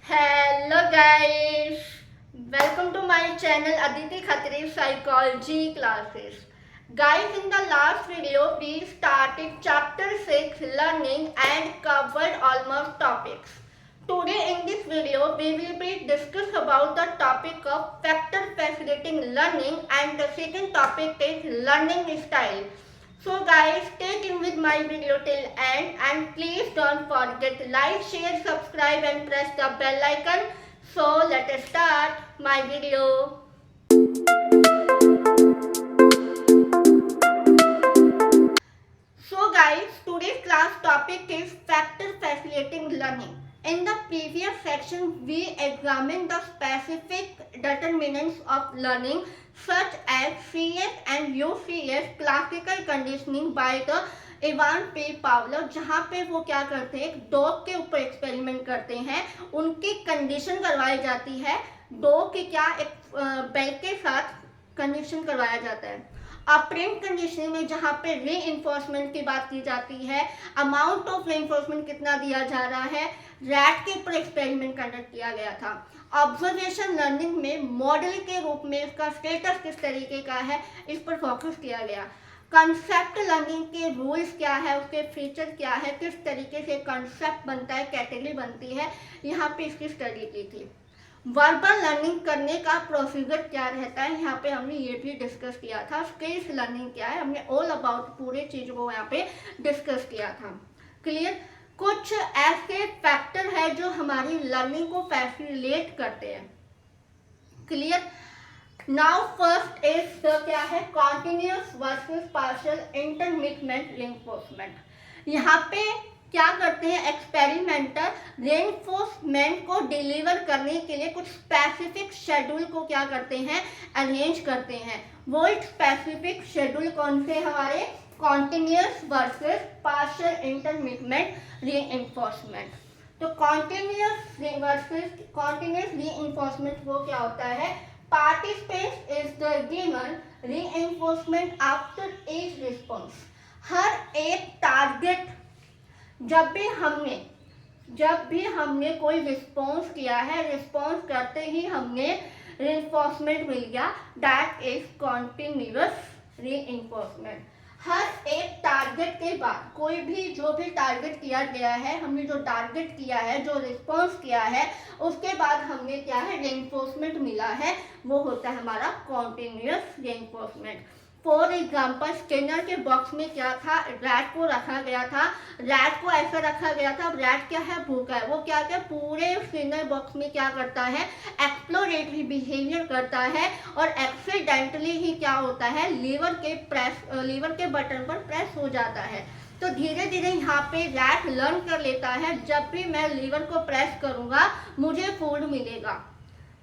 Hello guys, welcome to my channel Aditi Khatri Psychology Classes. Guys, in the last video we started chapter 6 learning and covered almost topics. Today in this video we will be discuss about the topic of factor facilitating learning, and the second topic is learning style. So guys, stay tuned with my video till end, and please don't forget to like, share, subscribe and press the bell icon. So let us start my video. So guys, today's class topic is factor facilitating learning. In the previous section, we examined the specific determinants of learning such as CS and UCS classical conditioning by the Ivan पे Fowler, जहाँ पे वो क्या करते हैं, dog के ऊपर experiment करते हैं, उनकी कंडीशन करवाई जाती है, डॉग के क्या एक बेल के साथ कंडीशन करवाया जाता है। ऑपरेंट कंडीशनिंग में जहाँ पे री इन्फोर्समेंट की बात की जाती है, अमाउंट ऑफ री इन्फोर्समेंट कितना दिया जा रहा है, रैट के ऊपर एक्सपेरिमेंट कंडक्ट किया गया था। ऑब्जर्वेशन लर्निंग में मॉडल के रूप में इसका स्टेटस किस तरीके का है, इस पर फोकस किया गया। कंसेप्ट लर्निंग के रूल्स क्या है, उसके फीचर क्या है, किस तरीके से कंसेप्ट बनता है, कैटेगरी बनती है, यहाँ पे इसकी स्टडी की थी। वर्बल लर्निंग करने का प्रोसीजर क्या रहता है, यहाँ पे हमने ये भी डिस्कस किया था। स्किल्स लर्निंग क्या है, हमने ऑल अबाउट पूरे चीज को यहाँ पे डिस्कस किया था। क्लियर। कुछ ऐसे फैक्टर है जो हमारी लर्निंग को फैसिलिटेट करते हैं। क्लियर। नाउ फर्स्ट इज क्या है, continuous versus partial intermittent reinforcement. यहाँ पे क्या करते हैं, एक्सपेरिमेंटर रेनफोर्समेंट को डिलीवर करने के लिए कुछ स्पेसिफिक शेड्यूल को क्या करते हैं, अरेंज करते हैं। वो एक स्पेसिफिक शेड्यूल कौन से हमारे, continuous versus partial intermittent reinforcement. तो कॉन्टिन्यूस वर्सेस कॉन्टिन्यूस रीइंफोर्समेंट वो क्या होता है, participant is the given reinforcement after each response. हर एक टारगेट जब भी हमने कोई रिस्पॉन्स किया है, रिस्पॉन्स करते ही हमने रीइंफोर्समेंट मिल गया, दैट इज कॉन्टिन्यूअस रीइंफोर्समेंट। हर एक टारगेट के बाद कोई भी जो भी टारगेट किया गया है, हमने जो टारगेट किया है, जो रिस्पॉन्स किया है, उसके बाद हमने क्या है, रीइंफोर्समेंट मिला है, वो होता है हमारा continuous reinforcement. For example, Skinner के बॉक्स में क्या था, रैट को रखा गया था, रैट को ऐसा रखा गया था, अब रैट क्या है, भूखा है, वो क्या क्या पूरे स्किनर बॉक्स में क्या करता है, एक्सप्लोरेटरी बिहेवियर करता है, और एक्सीडेंटली ही क्या होता है, लीवर के बटन पर प्रेस हो जाता है। तो धीरे धीरे यहाँ पे रैट लर्न कर लेता है, जब भी मैं लीवर को प्रेस करूंगा मुझे फूड मिलेगा।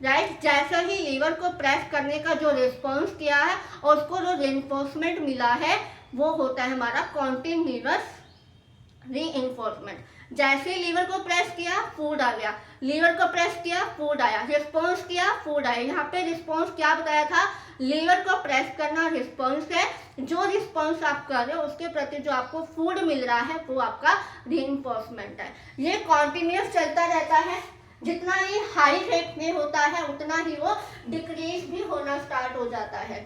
राइट। जैसा ही लीवर को प्रेस करने का जो रिस्पॉन्स किया है और उसको जो रेनफोर्समेंट मिला है, वो होता है हमारा कॉन्टिन्यूअस रीइंफोर्समेंट। जैसे ही लीवर को प्रेस किया, फूड आ गया, लीवर को प्रेस किया, फूड आया, रिस्पॉन्स किया, फूड आया। यहाँ पे रिस्पॉन्स क्या बताया था, लीवर को प्रेस करना रिस्पॉन्स है, जो रिस्पॉन्स आप कर रहे हो उसके प्रति जो आपको फूड मिल रहा है वो आपका रीइंफोर्समेंट है। ये कॉन्टिन्यूअस चलता रहता है, जितना ही हाई रेट में होता है उतना ही वो डिक्रीज भी होना स्टार्ट हो जाता है,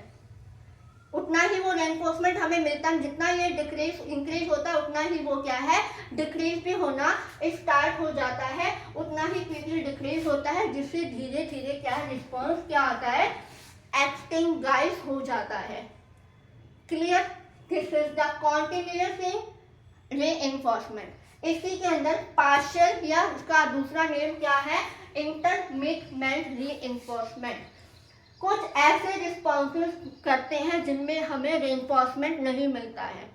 उतना ही वो रेनफोर्समेंट हमें मिलता है। जितना ये डिक्रीज इंक्रीज होता है उतना ही वो क्या है, डिक्रीज भी होना स्टार्ट हो जाता है, उतना ही क्विकली डिक्रीज होता है, जिससे धीरे धीरे क्या है, रिस्पॉन्स क्या आता है, एक्सटिंग्विश हो जाता है। Clear. This is the continuous reinforcement. इसी के अंदर पार्शियल या उसका दूसरा नेम क्या है, इंटरमिटेंट रीइंफोर्समेंट। कुछ ऐसे रिस्पॉन्सेस करते हैं जिनमें हमें रीइंफोर्समेंट नहीं मिलता है।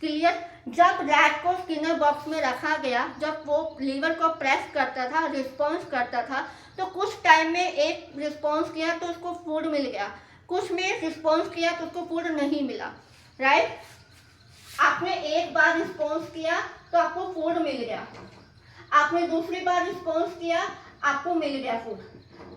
क्लियर। जब रैट को स्किनर बॉक्स में रखा गया, जब वो लीवर को प्रेस करता था, रिस्पॉन्स करता था, तो कुछ टाइम में एक रिस्पॉन्स किया तो उसको फूड मिल गया, कुछ में रिस्पॉन्स किया तो उसको फूड नहीं मिला। राइट। आपने एक बार रिस्पॉन्स किया तो आपको फूड मिल गया, आपने दूसरी बार रिस्पॉन्स किया आपको मिल गया फूड,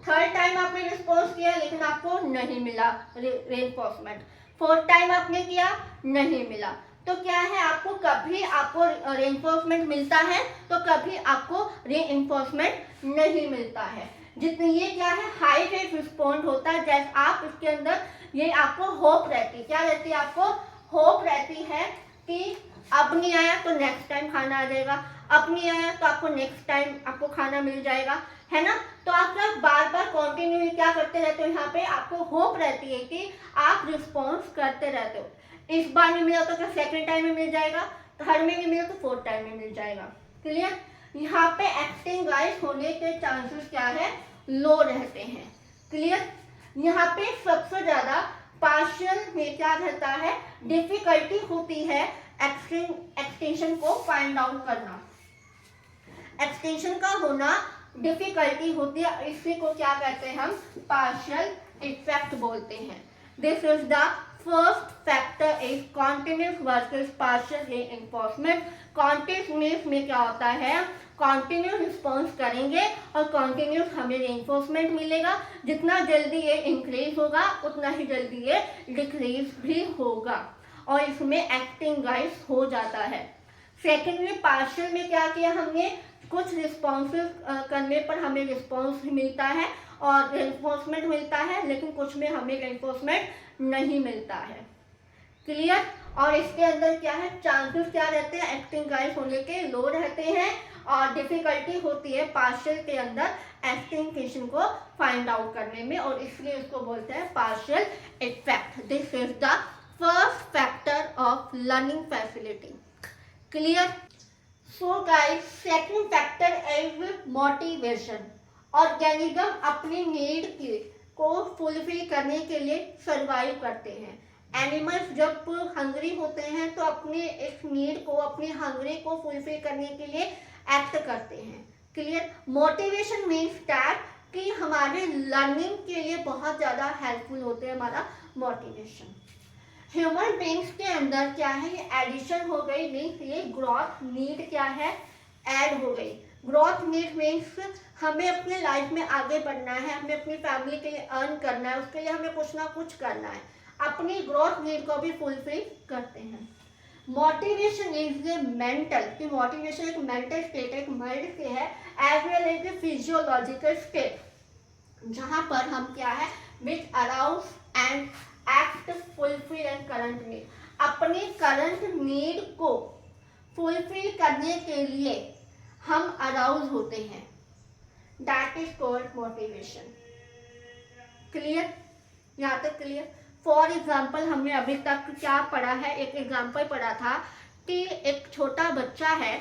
थर्ड टाइम आपने रिस्पॉन्स किया लेकिन आपको नहीं मिला रेनफोर्समेंट, फोर्थ टाइम आपने किया नहीं मिला। तो क्या है, आपको कभी आपको रेइंफोर्समेंट मिलता है तो कभी आपको रेइंफोर्समेंट नहीं मिलता है। जितने ये क्या है, हाई रेट रिस्पॉन्ड होता है। जैसे आप इसके अंदर ये आपको होप रहती है, क्या रहती है, आपको होप रहती है कि अब नहीं आया तो नेक्स्ट टाइम खाना आ जाएगा, अब नहीं आया तो आपको नेक्स्ट टाइम आपको खाना मिल जाएगा, है ना। तो आप जब बार बार कंटिन्यू क्या करते रहते हो, यहाँ पे आपको होप रहती है कि आप रिस्पॉन्स करते रहते हो। इस बार नहीं मिला तो क्या सेकेंड टाइम में मिल जाएगा, थर्ड में नहीं मिला तो फोर्थ टाइम में मिल जाएगा। क्लियर। यहाँ पे एक्सटिंग्विश होने के चांसेस क्या है, लो रहते हैं। क्लियर। यहाँ पे सबसे ज्यादा पार्शियल में क्या रहता है, डिफिकल्टी होती है एक्सटेंशन को फाइंड आउट करना। एक्सटेंशन का होना डिफिकल्टी होती है, इसी को क्या कहते हैं हम, पार्शियल इफेक्ट बोलते हैं। This is the first factor is continuous versus partial reinforcement. Continuous में क्या होता है, कॉन्टिन्यूस रिस्पॉन्स करेंगे और कॉन्टिन्यूस हमें रेइंफोर्समेंट मिलेगा। जितना जल्दी ये इंक्रीज होगा उतना ही जल्दी ये डिक्रीज भी होगा और इसमें एक्सटिंग्विश हो जाता है। सेकेंडली पार्शियल में क्या किया हमने, कुछ रिस्पॉन्सेस करने पर हमें रिस्पॉन्स मिलता है और रेइंफोर्समेंट मिलता है, लेकिन कुछ में हमें रेइंफोर्समेंट नहीं मिलता है। क्लियर। और इसके अंदर क्या है, चांसेस क्या रहते हैं, एक्सटिंग्विश होने के लो रहते हैं और डिफिकल्टी होती है पार्शियल के अंदर एक्सटिंक्शन को फाइंड आउट करने में, और इसलिए उसको बोलते हैं partial effect. This is the first factor of learning facility. Clear. So guys, second factor is motivation. Organism अपनी नीड को फुलफिल करने के लिए सरवाइव करते हैं। एनिमल्स जब हंग्री होते हैं तो अपने इस नीड को, अपनी हंग्री को फुलफिल करने के लिए एक्ट करते हैं। क्लियर। मोटिवेशन मीन्स दैट कि हमारे लर्निंग के लिए बहुत ज़्यादा हेल्पफुल होते हैं हमारा मोटिवेशन। ह्यूमन बींग्स के अंदर क्या है, ये एडिशन हो गई, मीन्स ये ग्रोथ नीड क्या है, ऐड हो गई। ग्रोथ नीड मीन्स हमें अपने लाइफ में आगे बढ़ना है, हमें अपनी फैमिली के लिए अर्न करना है, उसके लिए हमें कुछ ना कुछ करना है, अपनी ग्रोथ नीड को भी फुलफिल करते हैं। मोटिवेशन इज ए मेंटल, कि मोटिवेशन एक मेंटल स्टेट, एक माइंड से है, as well as a physiological state, जहां पर हम क्या है, which arouse and act fulfil and current need, अपनी करंट नीड को फुलफिल करने के लिए हम अराउज होते हैं, that is called motivation. Clear. यहाँ तक क्लियर। फॉर एग्जाम्पल हमने अभी तक क्या पढ़ा है, एक एग्जाम्पल पढ़ा था कि एक छोटा बच्चा है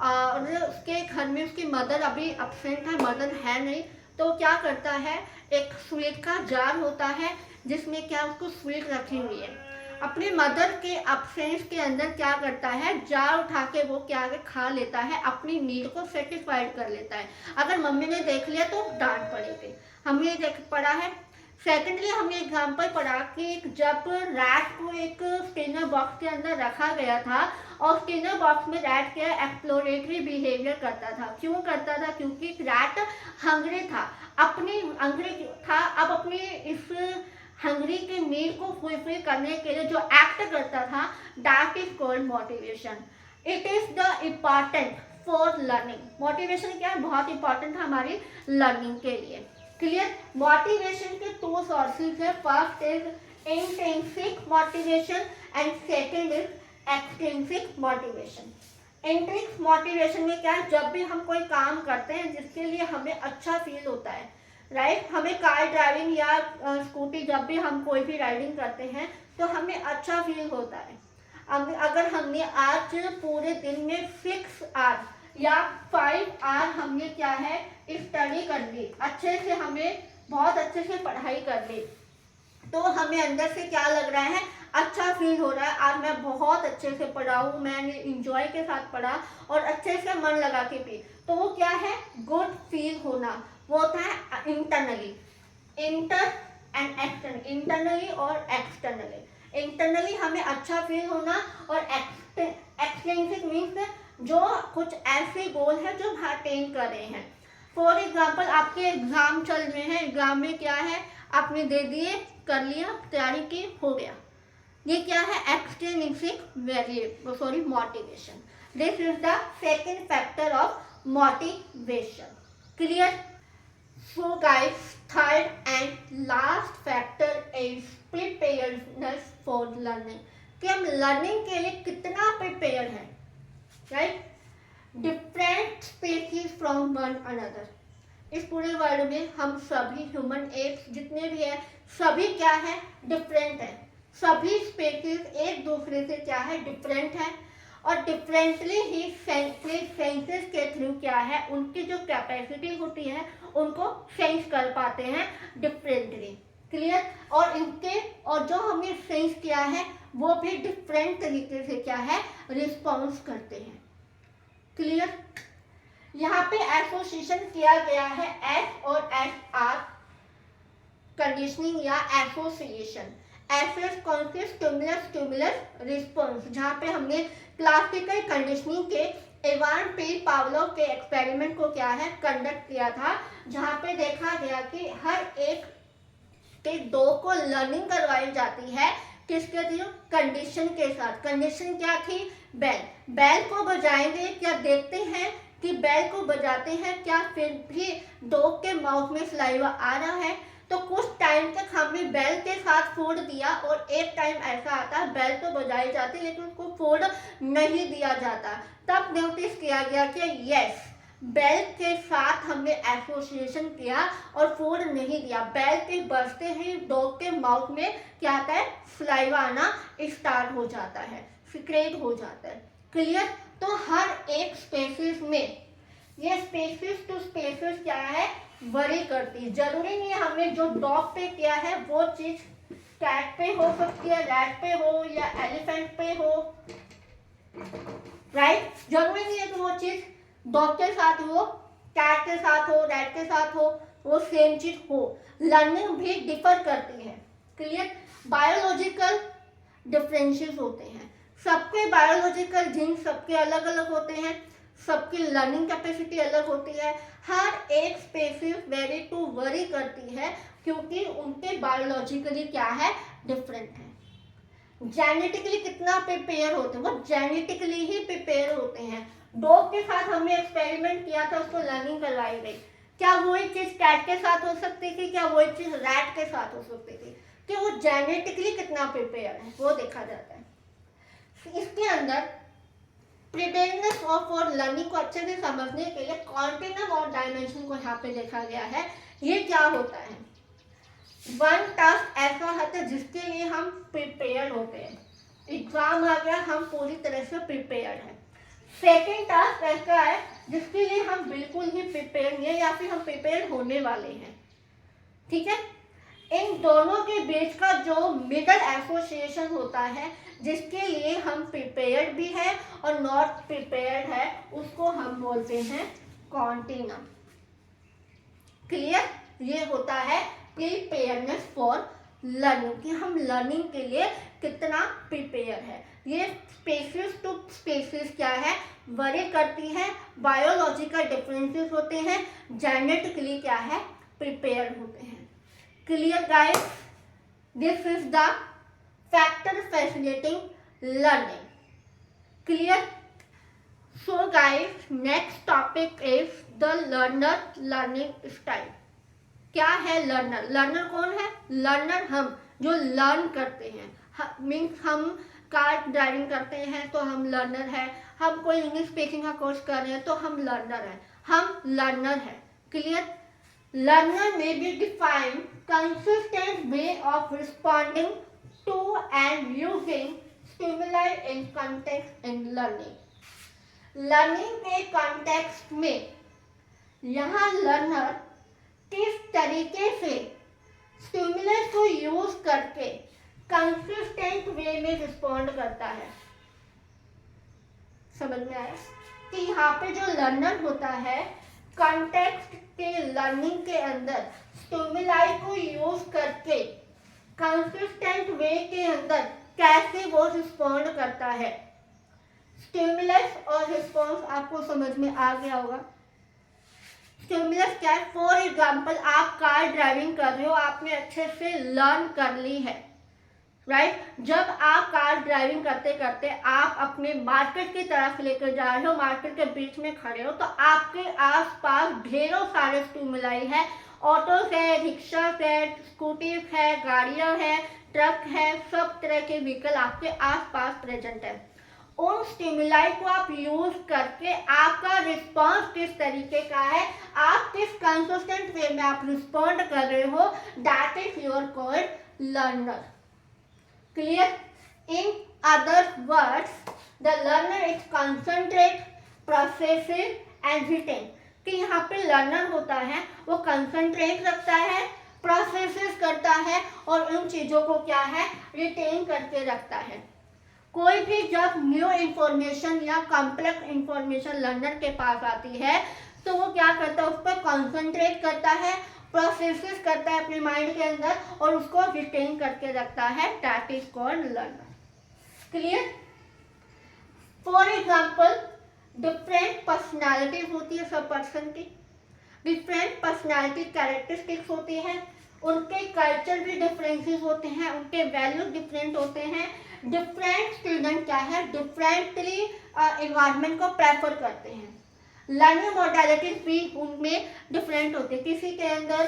और उसके घर में उसकी मदर अभी अब्सेंट है, मदर है नहीं, तो क्या करता है, एक स्वीट का जार होता है जिसमें क्या उसको स्वीट रखी हुई है, अपने मदर के अब्सेंस के अंदर क्या करता है, जार उठा के वो क्या खा लेता है, अपनी नीड को सेटिस्फाइड कर लेता है। अगर मम्मी ने देख लिया तो डांट पड़ेगी। हमने देख पढ़ा है। सेकेंडली हमने एग्जाम्पल पढ़ा कि जब रैट को एक स्टीनर बॉक्स के अंदर रखा गया था और स्टीनर बॉक्स में रैट क्या एक्सप्लोरेटरी बिहेवियर करता था। क्यों करता था, क्योंकि रैट हंग्री था, अपनी हंग्री था, अब अपनी इस हंग्री के नीड को फुलफिल करने के लिए जो एक्ट करता था, that is called motivation. It is the important for learning. Motivation क्या है, बहुत इंपॉर्टेंट है हमारी लर्निंग के लिए। क्लियर। मोटिवेशन के दो सोर्सेज है, first is intrinsic motivation and second is extrinsic motivation. Intrinsic motivation में क्या है, जब भी हम कोई काम करते हैं जिसके लिए हमें अच्छा फील होता है, राइट, हमें कार ड्राइविंग या स्कूटी, जब भी हम कोई भी राइडिंग करते हैं तो हमें अच्छा फील होता है। अगर हमने आज पूरे दिन में 6 आवर या 5 आवर हमने क्या है स्टडी कर ली, अच्छे से हमें बहुत अच्छे से पढ़ाई कर ली, तो हमें अंदर से क्या लग रहा है, अच्छा फील हो रहा है, आज मैं बहुत अच्छे से पढ़ा हूँ, मैंने इंजॉय के साथ पढ़ा और अच्छे से मन लगा के पी, तो वो क्या है, गुड फील होना, वो होता है internally, inter and external, internally और एक्सटर्नली। इंटरनली हमें अच्छा फील होना और एक्सट्रिंसिक मीन्स जो कुछ ऐसे गोल है जो हम अटेन कर रहे हैं। फॉर एग्जाम्पल आपके एग्जाम चल रहे हैं, एग्जाम में क्या है, आपने दे दिए, कर लिया, तैयारी की, हो गया, ये क्या है? Extrinsic motivation. This is the second factor of motivation. Clear? So guys, third and last factor is preparedness for learning. कि हम लर्निंग के लिए कितना प्रिपेयर हैं, right? Different species from one another. इस पूरे वर्ल्ड में हम सभी ह्यूमन एप्स जितने भी हैं सभी क्या है? डिफरेंट है. सभी स्पीसीज एक दूसरे से क्या है? डिफरेंट है. और डिफरेंटली ही सेंसेस के थ्रू क्या है? उनकी जो कैपेसिटी होती है उनको सेंस कर पाते हैं डिफरेंटली. क्लियर? और इनके और जो हमने सेंस किया है वो भी डिफरेंट तरीके से क्या है? रिस्पॉन्स करते हैं. क्लियर? यहाँ पे एसोसिएशन किया गया है एस और एस आर कंडीशनिंग या association. S conscious stimulus response, जहाँ पे हमने क्लासिकल कंडीशनिंग के इवान पी पावलोव के एक्सपेरिमेंट को क्या है? कंडक्ट किया था, जहाँ पे देखा गया कि हर एक के दो को लर्निंग करवाई जाती है. किसके थ्रू? कंडीशन के साथ. कंडीशन क्या थी? बेल. बेल को बजाएंगे क्या? देखते हैं कि बेल को बजाते हैं क्या फिर भी डॉग के माउथ में सलाइवा आ रहा है. तो कुछ टाइम तक हमने बेल के साथ फूड दिया और एक टाइम ऐसा आता है बेल तो बजाई जाती लेकिन उसको फूड नहीं दिया जाता. तब नोटिस किया गया कि यस, बेल के साथ हमने एसोसिएशन किया और फूड नहीं दिया. बेल के बजते ही डॉग के माउथ में क्या आता है? सलाइवा आना स्टार्ट हो जाता है, सिक्रेट हो जाता है. क्लियर? तो हर एक स्पेसीज में ये स्पेसीज टू स्पेसीज क्या है? वरी करती है. जरूरी नहीं है हमने जो डॉग पे किया है वो चीज कैट पे हो सकती है, रैट पे हो या एलिफेंट पे हो, राइट? जरूरी नहीं है कि वो चीज डॉग के साथ हो, कैट के साथ हो, रैट के साथ हो, वो सेम चीज हो. लर्निंग भी डिफर करती है. क्लियर? बायोलॉजिकल डिफरेंसेस होते हैं. सबके बायोलॉजिकल जीन सबके अलग अलग होते हैं. सबकी लर्निंग कैपेसिटी अलग होती है. हर एक स्पेसीज वेरी टू वरी करती है क्योंकि उनके बायोलॉजिकली क्या है? डिफरेंट है. जेनेटिकली कितना प्रिपेयर होते हैं? वो जेनेटिकली ही प्रिपेयर होते हैं. डॉग के साथ हमने एक्सपेरिमेंट किया था, उसको लर्निंग करवाई गई. क्या वही चीज कैट के साथ हो सकती थी? क्या वही चीज रैट के साथ हो सकती थी? कि वो जेनेटिकली कितना प्रिपेयर है वो देखा जाता है. इसके अंदर प्रिपेयरनेस फॉर लर्निंग को अच्छे से समझने के लिए कॉन्टिनम और डायमेंशन को यहाँ पे देखा गया है. ये क्या होता है? वन टास्क ऐसा होता है जिसके लिए हम प्रिपेयर होते हैं. एग्जाम आ गया, हम पूरी तरह से प्रिपेयर्ड हैं. सेकेंड टास्क ऐसा है जिसके लिए हम बिल्कुल ही प्रिपेयर नहीं है या फिर हम प्रिपेयर होने वाले हैं. ठीक है? इन दोनों के बीच का जो मिडल एसोसिएशन होता है जिसके लिए हम प्रिपेयर्ड भी है और नॉट प्रिपेयर्ड है, उसको हम बोलते हैं कॉन्टिनम. क्लियर? ये होता है प्रिपेयरनेस फॉर लर्निंग कि हम लर्निंग के लिए कितना प्रिपेयर है. ये स्पेसीज टू स्पेसीज क्या है? वरी करती है. बायोलॉजिकल डिफरेंसेस होते हैं. जेनेटिकली क्या है? प्रिपेयर होते हैं. Clear guys? This is the factor facilitating learning. Clear? So guys, next topic is the learner learning style. क्या है लर्नर? लर्नर कौन है? लर्नर हम जो लर्न करते हैं. मीन्स हम कार ड्राइविंग करते हैं तो हम लर्नर है. हम कोई इंग्लिश स्पीकिंग का कोर्स कर रहे हैं तो हम लर्नर हैं. हम लर्नर हैं. Clear? Learner may be defined consistent way of responding to and using stimuli in context in learning. Learning के कॉन्टेक्स्ट में यहाँ लर्नर किस तरीके से स्टिमुलस को यूज करके कंसिस्टेंट वे में रिस्पॉन्ड करता है. समझ में आया? कि यहाँ पे जो लर्नर होता है कॉन्टेक्स्ट के लर्निंग के अंदर स्टिमुलाई को यूज करके कंसिस्टेंट वे के अंदर कैसे वो रिस्पॉन्ड करता है. स्टिमुलस और रिस्पॉन्स आपको समझ में आ गया होगा. स्टिमुलस क्या है? फॉर एग्जाम्पल आप कार ड्राइविंग कर रहे हो, आपने अच्छे से लर्न कर ली है. राइट जब आप कार ड्राइविंग करते करते आप अपने मार्केट की तरफ लेकर जा रहे हो, मार्केट के बीच में खड़े हो, तो आपके आसपास ढेरों सारे स्टिमुलाई है, ऑटोज है, रिक्शा है, स्कूटीज है, गाड़ियां है, ट्रक है, सब तरह के व्हीकल आपके आसपास प्रेजेंट है। उन स्टिमुलाई को आप यूज करके आपका रिस्पॉन्स किस तरीके का है, आप किस कंसिस्टेंट वे में आप रिस्पॉन्ड कर रहे हो, that is your called learner. Clear? In other words, the learner is concentrate, processes and retain. कि यहाँ पे लर्नर होता है वो कंसंट्रेट रखता है, प्रोसेसेस करता है और उन चीज़ों को क्या है रिटेन करके रखता है। कोई भी जब न्यू इंफॉर्मेशन या कॉम्प्लेक्स इंफॉर्मेशन लर्नर के पास आती है तो वो क्या करता है, उस पर कॉन्सेंट्रेट करता है, प्रोसेसेस करता है अपने माइंड के अंदर और उसको रिटेन करके रखता है, that is called learner. Clear? For example different personalities होती है सब पर्सन की, डिफरेंट पर्सनालिटी कैरेक्टरिस्टिक्स होती है, उनके कल्चर भी डिफरेंसेस होते हैं, उनके वैल्यूज डिफरेंट होते हैं, डिफरेंट स्टूडेंट क्या है डिफरेंटली इन्वायरमेंट को प्रेफर करते हैं, लर्निंग मोडालिटीज भी उनमें डिफरेंट होती है, किसी के अंदर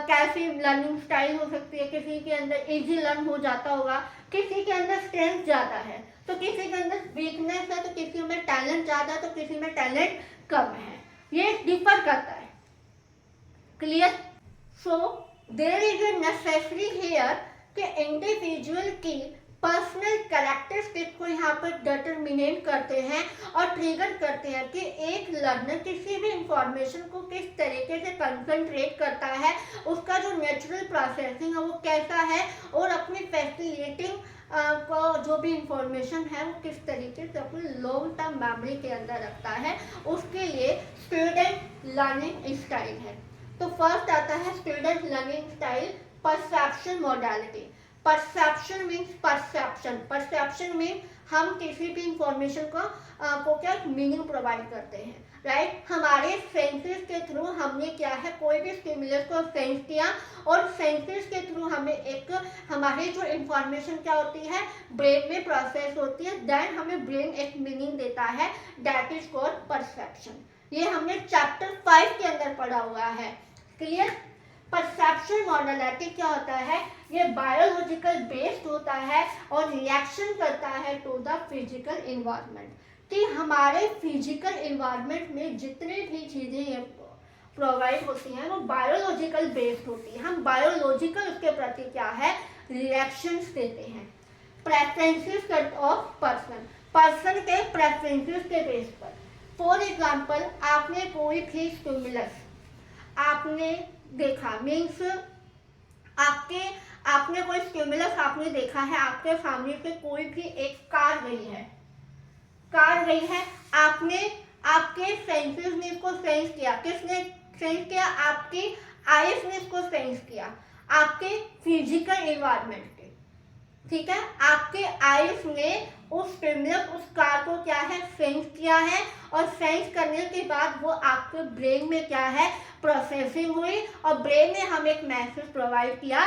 कैसी लर्निंग स्टाइल हो सकती है, किसी के अंदर इजी लर्न हो जाता होगा, किसी के अंदर स्ट्रेंथ ज़्यादा है तो किसी के अंदर वीकनेस है, तो किसी में टैलेंट ज़्यादा है तो किसी में टैलेंट कम है, ये डिफर करता है। Clear? So there is a necessary here कि इंडिविजुअल की पर्सनल कैरेक्टरिस्टिक को यहाँ पर डिटरमिनेट करते हैं और ट्रिगर करते हैं कि एक लर्नर किसी भी इंफॉर्मेशन को किस तरीके से कंसंट्रेट करता है, उसका जो नेचुरल प्रोसेसिंग है वो कैसा है और अपनी फैसिलिटेटिंग को जो भी इंफॉर्मेशन है वो किस तरीके से अपनी लॉन्ग टर्म मेमोरी के अंदर रखता है, उसके लिए स्टूडेंट लर्निंग स्टाइल है। तो फर्स्ट आता है student learning style perception modality. Perception means perception, perception mean हम किसी भी इंफॉर्मेशन को क्या मीनिंग प्रोवाइड करते हैं, राइट हमारे सेंसेस के थ्रू हमने क्या है कोई भी स्टिमुलस को सेंस किया और सेंसेस के थ्रू हमें एक हमारी जो इंफॉर्मेशन क्या होती है ब्रेन में प्रोसेस होती है, देन हमें ब्रेन एक मीनिंग देता है, दैट इज कॉल्ड परसेप्शन। ये हमने चैप्टर 5 के अंदर पढ़ा हुआ है। क्लियर? परसेप्शन मॉडलिटी क्या होता है, ये बायोलॉजिकल बेस्ड होता है और रिएक्शन करता है टू द फिजिकल इन्वायरमेंट, कि हमारे फिजिकल इन्वायरमेंट में जितनी भी चीज़ें प्रोवाइड होती हैं वो बायोलॉजिकल बेस्ड होती है, हम बायोलॉजिकल उसके प्रति क्या है रिएक्शंस देते हैं। प्रेफरेंसेस ऑफ पर्सन, पर्सन के प्रेफरेंसेस के बेस पर। फॉर एग्जाम्पल आपने कोई भी स्टिमुलस आपने देखा, मीन्स आपने कोई स्टिमुलस आपने देखा है, आपके सामने से कोई भी एक कार गई है, आपने आपके सेंसेस ने इसको सेंस किया, किसने सेंस किया, आपकी आईज ने इसको सेंस किया, आपके फिजिकल इन्वायरमेंट के, ठीक है, आपके आईज ने उस स्टिमुलस उस कार को क्या है सेंस किया है और सेंस करने के बाद वो आपके ब्रेन में क्या है प्रोसेसिंग हुई और ब्रेन ने हमें एक मैसेज प्रोवाइड किया,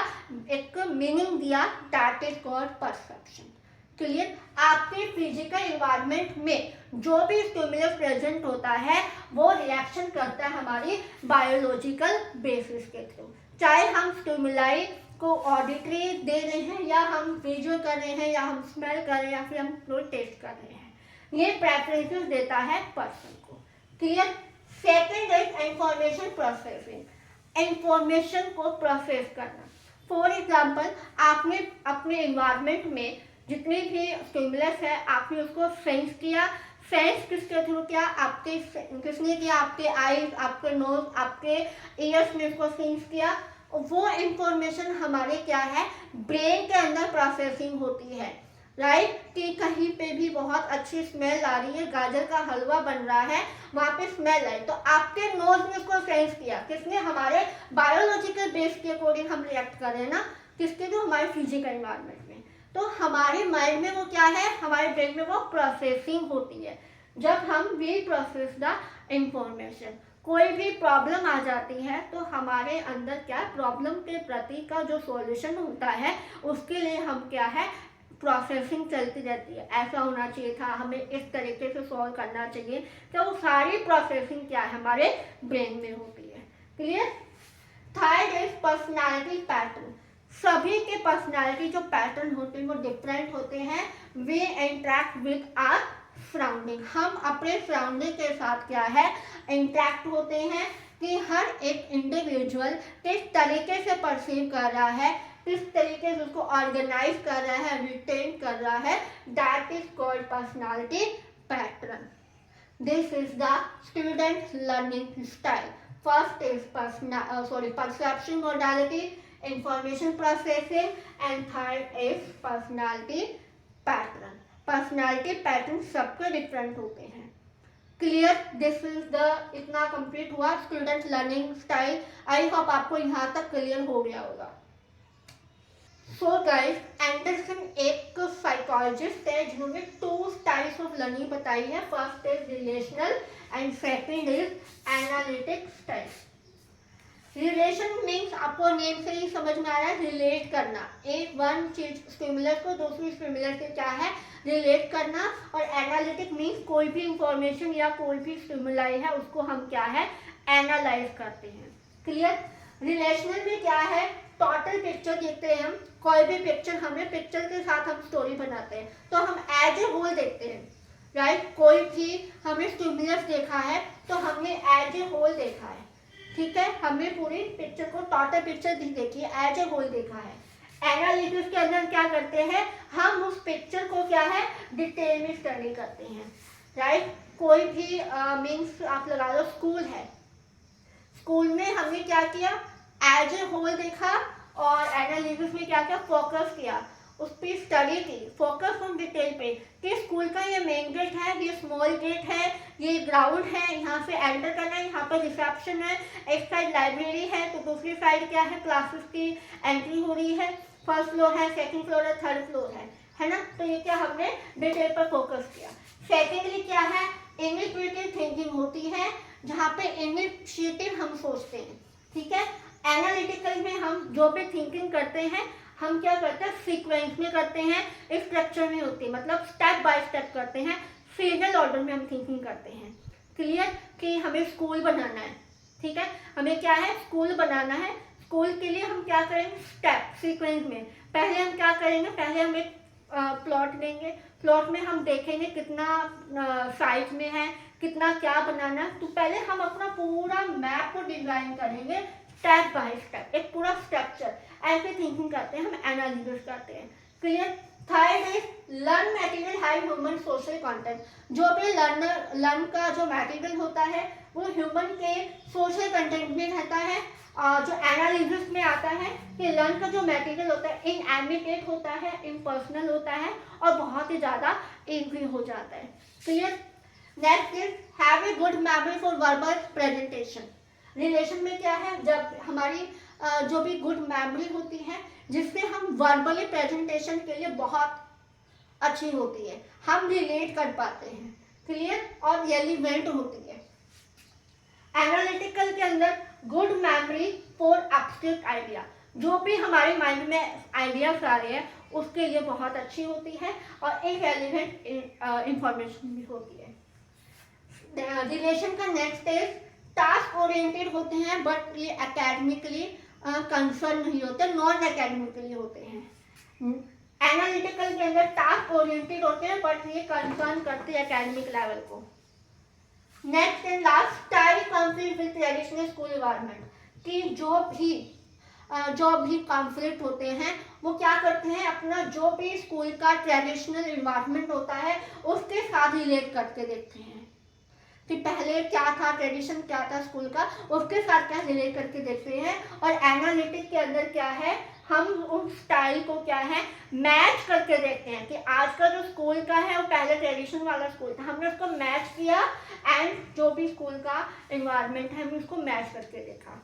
एक मीनिंग दिया, that is called perception. Clear? आपके फिजिकल इन्वायरमेंट में जो भी स्टिमुलस प्रेजेंट होता है वो रिएक्शन करता है हमारी बायोलॉजिकल बेसिस के थ्रू, चाहे हम स्टिमुलाई को ऑडिटरी दे रहे हैं या हम विजुअल कर रहे हैं या हम स्मेल कर रहे हैं या फिर हम फ्लूइड टेस्ट कर रहे हैं, ये प्रेफरेंसेस देता है पर्सन को। Clear? Second is information processing, information को प्रोसेस करना। फॉर एग्जांपल आपने अपने इन्वायरमेंट में जितनी भी स्टिमुलस है आपने उसको सेंस किया, सेंस किसके थ्रू किया, आपके किसने किया, आपके आईज, आपके नोज, आपके ईयर्स ने उसको सेंस किया, वो इंफॉर्मेशन हमारे क्या है ब्रेन के अंदर प्रोसेसिंग होती है, राइट कि कहीं पे भी बहुत अच्छी स्मेल आ रही है, गाजर का हलवा बन रहा है, वहाँ पे स्मेल आई तो आपके नोज ने उसको सेंस किया, किसने, हमारे बायोलॉजिकल बेस के अकॉर्डिंग हम रिएक्ट कर रहे हैं ना, किसके जो हमारे फिजिकल इन्वायरमेंट में, तो हमारे माइंड में वो क्या है, हमारे ब्रेन में वो प्रोसेसिंग होती है जब हम वी प्रोसेस द इंफॉर्मेशन। कोई भी प्रॉब्लम आ जाती है तो हमारे अंदर क्या प्रॉब्लम के प्रति का जो सॉल्यूशन होता है उसके लिए हम क्या है प्रोसेसिंग चलती रहती है, ऐसा होना चाहिए था, हमें इस तरीके से सॉल्व करना चाहिए, तो वो सारी प्रोसेसिंग क्या है हमारे ब्रेन में होती है। Clear. Third is personality pattern. सभी के पर्सनालिटी जो पैटर्न होते हैं वो डिफरेंट होते हैं। We interact with our surrounding, हम अपने सराउंडिंग के साथ क्या है इंटरेक्ट होते हैं कि हर एक इंडिविजुअल किस तरीके से परसीव कर रहा है, किस तरीके से उसको ऑर्गेनाइज कर रहा है, रिटेन कर रहा है, that is called personality pattern. This is the student learning style. First is perception modality, information processing, and third is personality pattern. Personality pattern सबके डिफरेंट होते हैं। क्लियर। दिस इज द इतना कंप्लीट हुआ student learning style. I hope आपको यहाँ तक clear हो गया होगा। सो गाइस, एंडरसन एक साइकोलॉजिस्ट है जिन्होंने 2 स्टाइल्स ऑफ लर्निंग बताई है। First is relational and second is analytic style. Relation means आपको नेम से ही समझ में आ रहा है रिलेट करना, एक वन चीज स्टिमुलस को दूसरी स्टिमुलस से क्या है रिलेट करना। और एनालिटिक मीन्स कोई भी इंफॉर्मेशन या कोई भी स्टिमुलाई है उसको हम क्या है एनालाइज करते हैं। क्लियर। रिलेशनल में क्या है टोटल पिक्चर देखते हैं हम, कोई भी पिक्चर हमें पिक्चर के साथ हम स्टोरी बनाते हैं तो हम एज ए होल देखते हैं, राइट। कोई भी हमें स्टिमुलस देखा है तो हमने एज ए होल देखा है, ठीक है, हमने पूरी पिक्चर को टोटल पिक्चर नहीं देखी है, एज ए होल देखा है। एनालिसिस के अंदर क्या करते हैं हम उस पिक्चर को क्या है डिटेल में स्टडी करते हैं, राइट। कोई भी मीन्स आप लगा लो स्कूल है, स्कूल में हमने क्या किया एज ए होल देखा और एनालिसिस में क्या किया फोकस किया, उस पर स्टडी की, फोकस ऑन डिटेल पे कि स्कूल का ये मेन गेट है, ये स्मॉल गेट है, ये ग्राउंड है, यहाँ से एंटर करना है, यहाँ पर रिसेप्शन है, एक साइड लाइब्रेरी है तो दूसरी साइड क्या है क्लासेस की एंट्री हो रही है, फर्स्ट फ्लोर है, सेकंड फ्लोर है, थर्ड फ्लोर है ना। तो ये क्या हमने डिटेल पर फोकस किया। सेकेंडली क्या है इनिशिएटिव थिंकिंग होती है जहाँ पे इनिशिएटिव हम सोचते हैं, ठीक है। एनालिटिकल में हम जो भी थिंकिंग करते हैं हम क्या करते हैं सीक्वेंस में करते हैं, स्ट्रक्चर में होती है, मतलब स्टेप बाय स्टेप करते हैं, सीरियल ऑर्डर में हम थिंकिंग करते हैं। क्लियर कि हमें स्कूल बनाना है, ठीक है, हमें क्या है स्कूल बनाना है, स्कूल के लिए हम क्या करेंगे स्टेप सीक्वेंस में पहले हम क्या करेंगे, पहले हम एक प्लॉट लेंगे, प्लॉट में हम देखेंगे कितना साइज में है, कितना क्या बनाना है, तो पहले हम अपना पूरा मैप को डिजाइन करेंगे स्टेप बाय स्टेप, एक पूरा स्ट्रक्चर, ऐसे थिंकिंग करते हैं, हम एनालिसिस करते हैं। Clear. Third is learn material have human social content. जो भी लर्न का जो मटेरियल होता है वो ह्यूमन के सोशल कंटेंट में रहता है। जो एनालिसिस में आता है कि लर्न का जो मटेरियल होता है इनएमिटेट होता है, इम्पर्सनल होता है और बहुत ही ज़्यादा इजी हो जाता है। Clear. Next is have a good memory for verbal presentation. Relation में क्या है जब हमारी जो भी गुड मेमोरी होती है जिससे हम वर्बली प्रेजेंटेशन के लिए बहुत अच्छी होती है, हम रिलेट कर पाते हैं, क्लियर, और रेलिवेंट होती है। एनालिटिकल के अंदर good memory for abstract idea, जो भी हमारे माइंड में आइडियाज आ रहे हैं उसके लिए बहुत अच्छी होती है और एक रेलिवेंट इंफॉर्मेशन भी होती है। रिलेशन का नेक्स्ट इज टास्क ओरिएंटेड होते हैं बट ये एकेडमिकली कंसर्न नहीं होते, नॉन एकेडमिकली होते हैं। एनालिटिकल के अंदर टास्क ओरिएंटेड होते हैं बट ये कंसर्न करते हैं एकेडमिक लेवल को। Next and last style conflict with traditional school environment, कि जो भी कॉन्फ्लिक्ट होते हैं वो क्या करते हैं अपना जो भी स्कूल का ट्रेडिशनल एनवायरनमेंट होता है उसके साथ रिलेट करके देखते हैं कि पहले क्या था, ट्रेडिशन क्या था स्कूल का, उसके साथ क्या रिलेट करके देखते हैं। और एनालिटिक के अंदर क्या है हम उस स्टाइल को क्या है मैच करके देखते हैं कि आज का जो स्कूल का है वो पहले ट्रेडिशन वाला स्कूल था, हमने उसको मैच किया एंड जो भी स्कूल का एनवायरनमेंट है हमने उसको मैच करके देखा।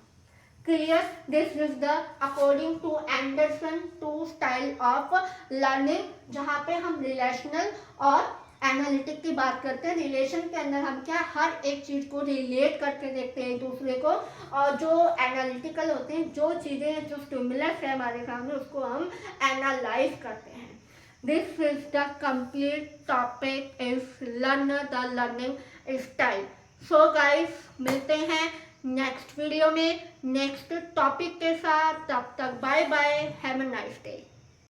Clear. This is the according to Anderson 2 style of learning, जहाँ पे हम रिलेशनल और एनालिटिक की बात करते हैं। रिलेशन के अंदर हम क्या हर एक चीज़ को रिलेट करके देखते हैं एक दूसरे को, और जो एनालिटिकल होते हैं, जो चीज़ें जो स्टिमुलस है हमारे सामने उसको हम एनालाइज करते हैं। This is the complete topic is learn the learning style. So guys, मिलते हैं नेक्स्ट वीडियो में नेक्स्ट टॉपिक के साथ। तब तक bye bye, have a nice day.